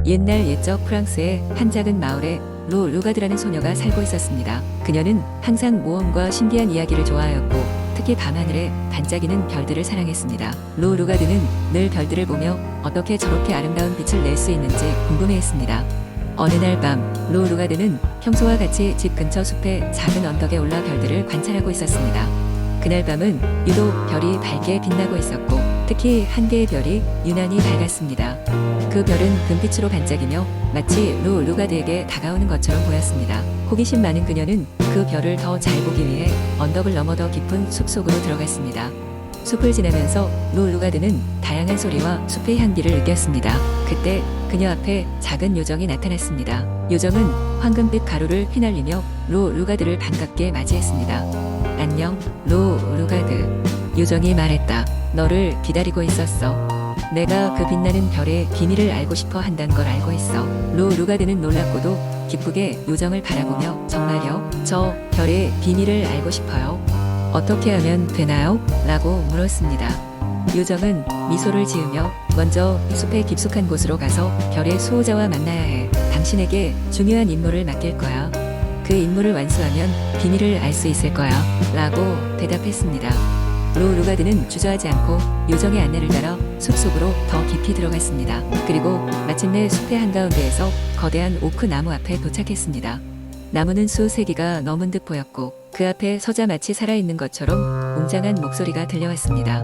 옛날 옛적 프랑스의 한 작은 마을에 루가드라는 소녀가 살고 있었습니다. 그녀는 항상 모험과 신비한 이야기를 좋아하였고 특히 밤하늘에 반짝이는 별들을 사랑했습니다. 루가드는 늘 별들을 보며 어떻게 저렇게 아름다운 빛을 낼 수 있는지 궁금해했습니다. 어느 날 밤 루가드는 평소와 같이 집 근처 숲의 작은 언덕에 올라 별들을 관찰하고 있었습니다. 그날 밤은 유독 별이 밝게 빛나고 있었고 특히 한 개의 별이 유난히 밝았습니다. 그 별은 금빛으로 반짝이며 마치 루가드에게 다가오는 것처럼 보였습니다. 호기심 많은 그녀는 그 별을 더 잘 보기 위해 언덕을 넘어 더 깊은 숲속으로 들어갔습니다. 숲을 지나면서 루가드는 다양한 소리와 숲의 향기를 느꼈습니다. 그때 그녀 앞에 작은 요정이 나타났습니다. 요정은 황금빛 가루를 휘날리며 루가드를 반갑게 맞이했습니다. 안녕, 루가드. 요정이 말했다. 너를 기다리고 있었어. 내가 그 빛나는 별의 비밀을 알고 싶어 한다는 걸 알고 있어. 루가드는 놀랍고도 기쁘게 요정을 바라보며 정말요? 저 별의 비밀을 알고 싶어요. 어떻게 하면 되나요? 라고 물었습니다. 요정은 미소를 지으며 먼저 숲의 깊숙한 곳으로 가서 별의 수호자와 만나야 해. 당신에게 중요한 임무를 맡길 거야. 그 임무를 완수하면 비밀을 알 수 있을 거야. 라고 대답했습니다. 루가드는 주저하지 않고 요정의 안내를 따라 숲속으로 더 깊이 들어갔습니다. 그리고 마침내 숲의 한가운데에서 거대한 오크 나무 앞에 도착했습니다. 나무는 수세기가 넘은 듯 보였고 그 앞에 서자 마치 살아있는 것처럼 웅장한 목소리가 들려왔습니다.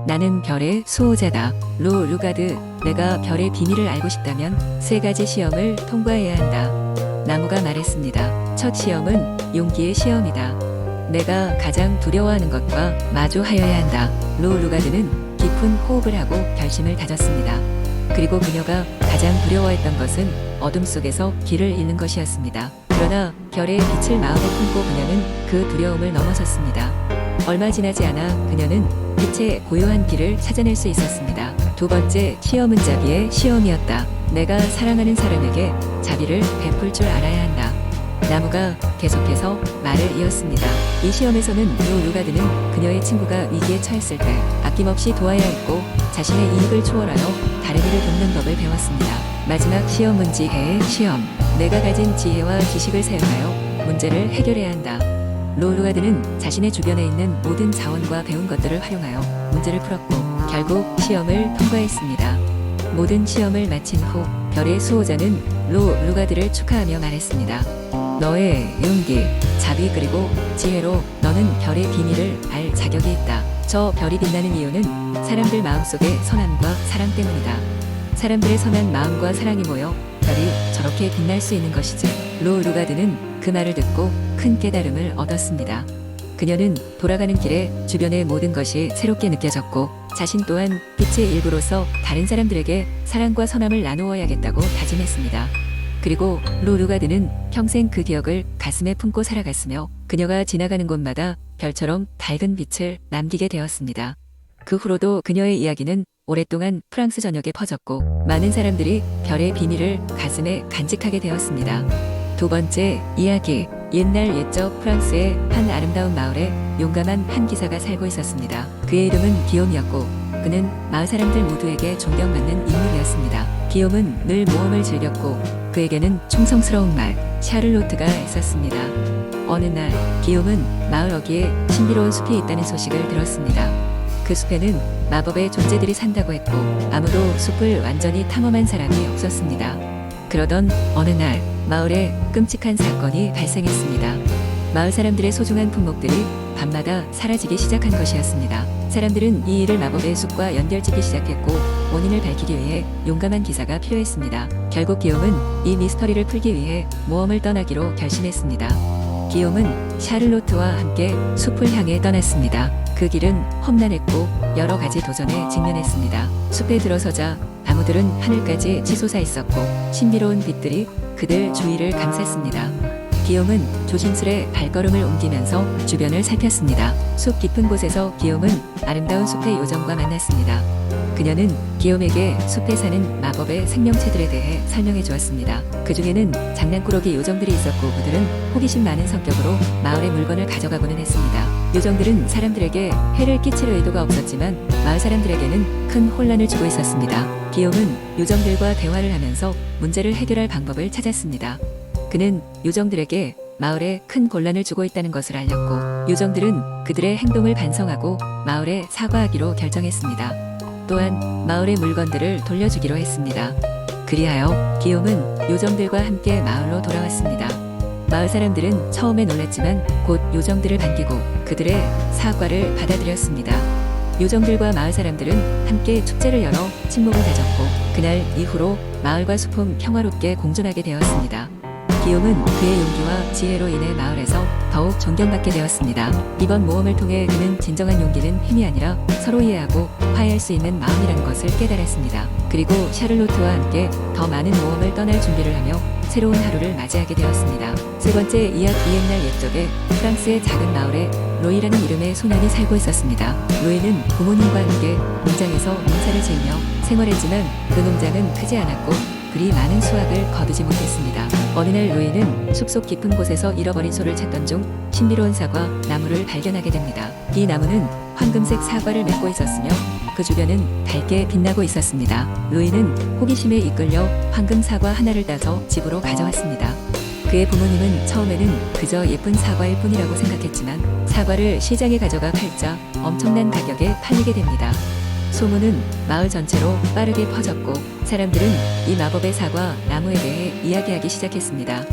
나는 별의 수호자다. 루가드, 내가 별의 비밀을 알고 싶다면 3가지 시험을 통과해야 한다. 나무가 말했습니다. 첫 시험은 용기의 시험이다. 내가 가장 두려워하는 것과 마주하여야 한다. 루가드는 깊은 호흡을 하고 결심을 다졌습니다. 그리고 그녀가 가장 두려워했던 것은 어둠 속에서 길을 잃는 것이었습니다. 그러나 별의 빛을 마음에 품고 그녀는 그 두려움을 넘어섰습니다. 얼마 지나지 않아 그녀는 빛의 고요한 길을 찾아낼 수 있었습니다. 두 번째 시험은 자비의 시험이었다. 내가 사랑하는 사람에게 자비를 베풀 줄 알아야 한다. 나무가 계속해서 말을 이었습니다. 이 시험에서는 루가드는 그녀의 친구가 위기에 처했을 때 아낌없이 도와야 했고 자신의 이익을 초월하여 다른 이를 돕는 법을 배웠습니다. 마지막 시험은 지혜의 시험. 내가 가진 지혜와 지식을 사용하여 문제를 해결해야 한다. 루가드는 자신의 주변에 있는 모든 자원과 배운 것들을 활용하여 문제를 풀었고 결국 시험을 통과했습니다. 모든 시험을 마친 후 별의 수호자는 루가드를 축하하며 말했습니다. 너의 용기, 자비 그리고 지혜로 너는 별의 비밀을 알 자격이 있다. 저 별이 빛나는 이유는 사람들 마음속의 선함과 사랑 때문이다. 사람들의 선한 마음과 사랑이 모여 별이 저렇게 빛날 수 있는 것이지. 루가드는 그 말을 듣고 큰 깨달음을 얻었습니다. 그녀는 돌아가는 길에 주변의 모든 것이 새롭게 느껴졌고 자신 또한 빛의 일부로서 다른 사람들에게 사랑과 선함을 나누어야겠다고 다짐했습니다. 그리고 루가드는 평생 그 기억을 가슴에 품고 살아갔으며 그녀가 지나가는 곳마다 별처럼 밝은 빛을 남기게 되었습니다. 그 후로도 그녀의 이야기는 오랫동안 프랑스 전역에 퍼졌고 많은 사람들이 별의 비밀을 가슴에 간직하게 되었습니다. 두 번째 이야기. 옛날 옛적 프랑스의 한 아름다운 마을에 용감한 한 기사가 살고 있었습니다. 그의 이름은 기욤이었고 그는 마을 사람들 모두에게 존경받는 인물이었습니다. 기욤은 늘 모험을 즐겼고 그에게는 충성스러운 말 샤를로트가 있었습니다. 어느 날 기욤은 마을 어귀에 신비로운 숲이 있다는 소식을 들었습니다. 그 숲에는 마법의 존재들이 산다고 했고 아무도 숲을 완전히 탐험한 사람이 없었습니다. 그러던 어느 날 마을에 끔찍한 사건이 발생했습니다. 마을 사람들의 소중한 품목들이 밤마다 사라지기 시작한 것이었습니다. 사람들은 이 일을 마법의 숲과 연결짓기 시작했고 원인을 밝히기 위해 용감한 기사가 필요했습니다. 결국 기욤은 이 미스터리를 풀기 위해 모험을 떠나기로 결심했습니다. 기욤은 샤를로트와 함께 숲을 향해 떠났습니다. 그 길은 험난했고 여러 가지 도전에 직면했습니다. 숲에 들어서자 나무들은 하늘까지 치솟아 있었고 신비로운 빛들이 그들 주위를 감쌌습니다. 기욤은 조심스레 발걸음을 옮기면서 주변을 살폈습니다. 숲 깊은 곳에서 기욤은 아름다운 숲의 요정과 만났습니다. 그녀는 기욤에게 숲에 사는 마법의 생명체들에 대해 설명해 주었습니다. 그 중에는 장난꾸러기 요정들이 있었고 그들은 호기심 많은 성격으로 마을의 물건을 가져가고는 했습니다. 요정들은 사람들에게 해를 끼칠 의도가 없었지만 마을 사람들에게는 큰 혼란을 주고 있었습니다. 기욤은 요정들과 대화를 하면서 문제를 해결할 방법을 찾았습니다. 그는 요정들에게 마을에 큰 곤란을 주고 있다는 것을 알렸고, 요정들은 그들의 행동을 반성하고 마을에 사과하기로 결정했습니다. 또한 마을의 물건들을 돌려주기로 했습니다. 그리하여 기욤은 요정들과 함께 마을로 돌아왔습니다. 마을 사람들은 처음에 놀랐지만 곧 요정들을 반기고 그들의 사과를 받아들였습니다. 요정들과 마을 사람들은 함께 축제를 열어 친목을 다졌고, 그날 이후로 마을과 숲은 평화롭게 공존하게 되었습니다. 기욤은 그의 용기와 지혜로 인해 마을에서 더욱 존경받게 되었습니다. 이번 모험을 통해 그는 진정한 용기는 힘이 아니라 서로 이해하고 화해할 수 있는 마음이라는 것을 깨달았습니다. 그리고 샤를로트와 함께 더 많은 모험을 떠날 준비를 하며 새로운 하루를 맞이하게 되었습니다. 세 번째, 이야기 옛날 옛적에 프랑스의 작은 마을에 로이라는 이름의 소년이 살고 있었습니다. 로이는 부모님과 함께 농장에서 농사를 지으며 생활했지만 그 농장은 크지 않았고 그리 많은 수확을 거두지 못했습니다. 어느 날 로이는 숲속 깊은 곳에서 잃어버린 소를 찾던 중 신비로운 사과 나무를 발견하게 됩니다. 이 나무는 황금색 사과를 맺고 있었으며 그 주변은 밝게 빛나고 있었습니다. 로이는 호기심에 이끌려 황금 사과 하나를 따서 집으로 가져왔습니다. 그의 부모님은 처음에는 그저 예쁜 사과일 뿐이라고 생각했지만 사과를 시장에 가져가 팔자 엄청난 가격에 팔리게 됩니다. 소문은 마을 전체로 빠르게 퍼졌고 사람들은 이 마법의 사과 나무에 대해 이야기하기 시작했습니다.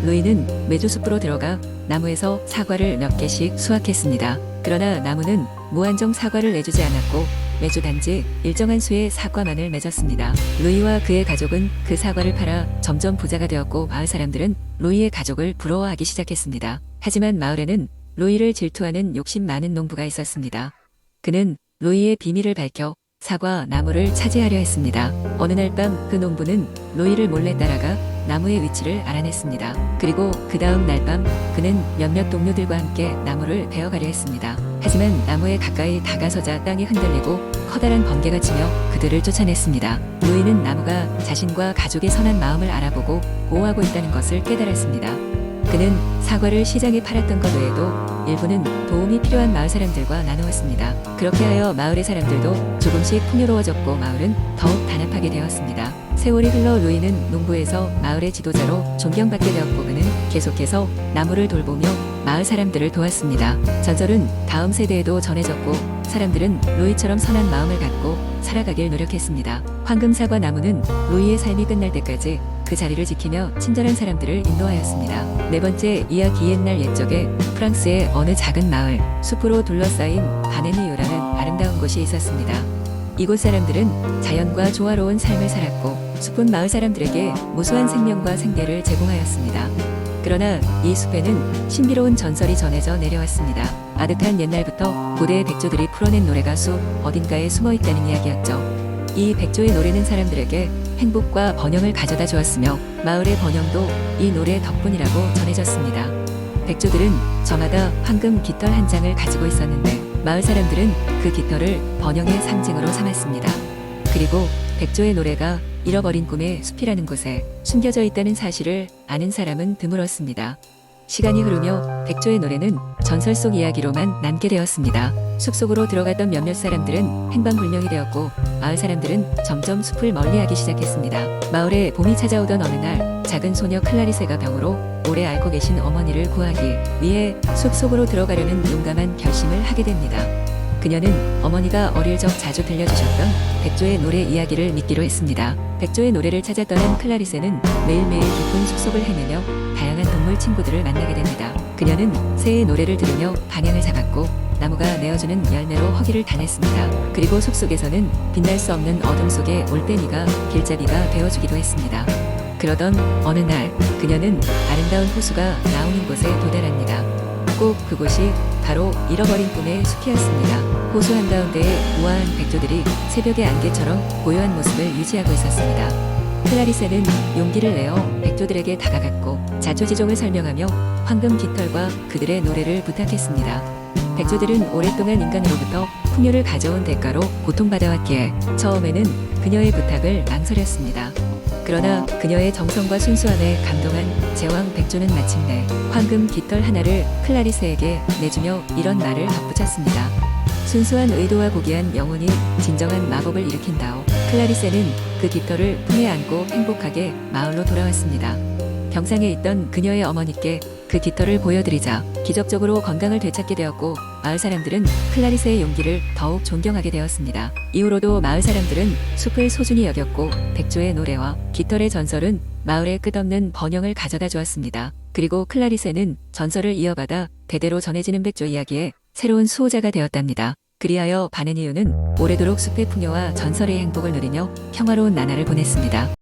로이는 매주 숲으로 들어가 나무에서 사과를 몇 개씩 수확했습니다. 그러나 나무는 무한정 사과를 내주지 않았고 매주 단지 일정한 수의 사과만을 맺었습니다. 로이와 그의 가족은 그 사과를 팔아 점점 부자가 되었고 마을 사람들은 로이의 가족을 부러워하기 시작했습니다. 하지만 마을에는 로이를 질투하는 욕심 많은 농부가 있었습니다. 그는 로이의 비밀을 밝혀 사과 나무를 차지하려 했습니다. 어느 날 밤 그 농부는 로이를 몰래 따라가 나무의 위치를 알아냈습니다. 그리고 그 다음 날 밤 그는 몇몇 동료들과 함께 나무를 베어가려 했습니다. 하지만 나무에 가까이 다가서자 땅이 흔들리고 커다란 번개가 치며 그들을 쫓아냈습니다. 로이는 나무가 자신과 가족의 선한 마음을 알아보고 보호하고 있다는 것을 깨달았습니다. 그는 사과를 시장에 팔았던 것 외에도 일부는 도움이 필요한 마을 사람들과 나누었습니다. 그렇게 하여 마을의 사람들도 조금씩 풍요로워졌고 마을은 더욱 단합하게 되었습니다. 세월이 흘러 로이는 농부에서 마을의 지도자로 존경받게 되었고 그는 계속해서 나무를 돌보며 마을 사람들을 도왔습니다. 전설은 다음 세대에도 전해졌고 사람들은 로이처럼 선한 마음을 갖고 살아가길 노력했습니다. 황금사과 나무는 로이의 삶이 끝날 때까지 그 자리를 지키며 친절한 사람들을 인도하였습니다. 네 번째, 이야기 옛날 옛적에 프랑스의 어느 작은 마을, 숲으로 둘러싸인 바네니요라는 아름다운 곳이 있었습니다. 이곳 사람들은 자연과 조화로운 삶을 살았고 숲은 마을 사람들에게 무수한 생명과 생계를 제공하였습니다. 그러나 이 숲에는 신비로운 전설이 전해져 내려왔습니다. 아득한 옛날부터 고대 백조들이 풀어낸 노래가 숲 어딘가에 숨어 있다는 이야기였죠. 이 백조의 노래는 사람들에게 행복과 번영을 가져다 주었으며 마을의 번영도 이 노래 덕분이라고 전해졌습니다. 백조들은 저마다 황금 깃털 한 장을 가지고 있었는데 마을 사람들은 그 깃털을 번영의 상징으로 삼았습니다. 그리고 백조의 노래가 잃어버린 꿈의 숲이라는 곳에 숨겨져 있다는 사실을 아는 사람은 드물었습니다. 시간이 흐르며 백조의 노래는 전설 속 이야기로만 남게 되었습니다. 숲속으로 들어갔던 몇몇 사람들은 행방불명이 되었고 마을 사람들은 점점 숲을 멀리하기 시작했습니다. 마을에 봄이 찾아오던 어느 날 작은 소녀 클라리세가 병으로 오래 앓고 계신 어머니를 구하기 위해 숲속으로 들어가려는 용감한 결심을 하게 됩니다. 그녀는 어머니가 어릴 적 자주 들려주셨던 백조의 노래 이야기를 믿기로 했습니다. 백조의 노래를 찾아 떠난 클라리세는 매일매일 깊은 숲속을 헤매며 다양한 동물 친구들을 만나게 됩니다. 그녀는 새의 노래를 들으며 방향을 잡았고 나무가 내어주는 열매로 허기를 다냈습니다. 그리고 숲속에서는 빛날 수 없는 어둠 속에 올빼미가 길잡이가 되어주기도 했습니다. 그러던 어느 날 그녀는 아름다운 호수가 나오는 곳에 도달합니다. 꼭 그곳이 바로 잃어버린 꿈의 숲이었습니다. 호수 한가운데에 우아한 백조들이 새벽의 안개처럼 고요한 모습을 유지하고 있었습니다. 클라리세는 용기를 내어 백조들에게 다가갔고 자초지종을 설명하며 황금 깃털과 그들의 노래를 부탁했습니다. 백조들은 오랫동안 인간으로부터 풍요를 가져온 대가로 고통받아왔기에 처음에는 그녀의 부탁을 망설였습니다. 그러나 그녀의 정성과 순수함에 감동한 제왕 백조는 마침내 황금 깃털 하나를 클라리세에게 내주며 이런 말을 덧붙였습니다. 순수한 의도와 고귀한 영혼이 진정한 마법을 일으킨다오. 클라리세는 그 깃털을 품에 안고 행복하게 마을로 돌아왔습니다. 병상에 있던 그녀의 어머니께 그 깃털을 보여드리자 기적적으로 건강을 되찾게 되었고 마을 사람들은 클라리세의 용기를 더욱 존경하게 되었습니다. 이후로도 마을 사람들은 숲을 소중히 여겼고 백조의 노래와 깃털의 전설은 마을에 끝없는 번영을 가져다 주었습니다. 그리고 클라리세는 전설을 이어받아 대대로 전해지는 백조 이야기의 새로운 수호자가 되었답니다. 그리하여 바네니유는 오래도록 숲의 풍요와 전설의 행복을 누리며 평화로운 나날을 보냈습니다.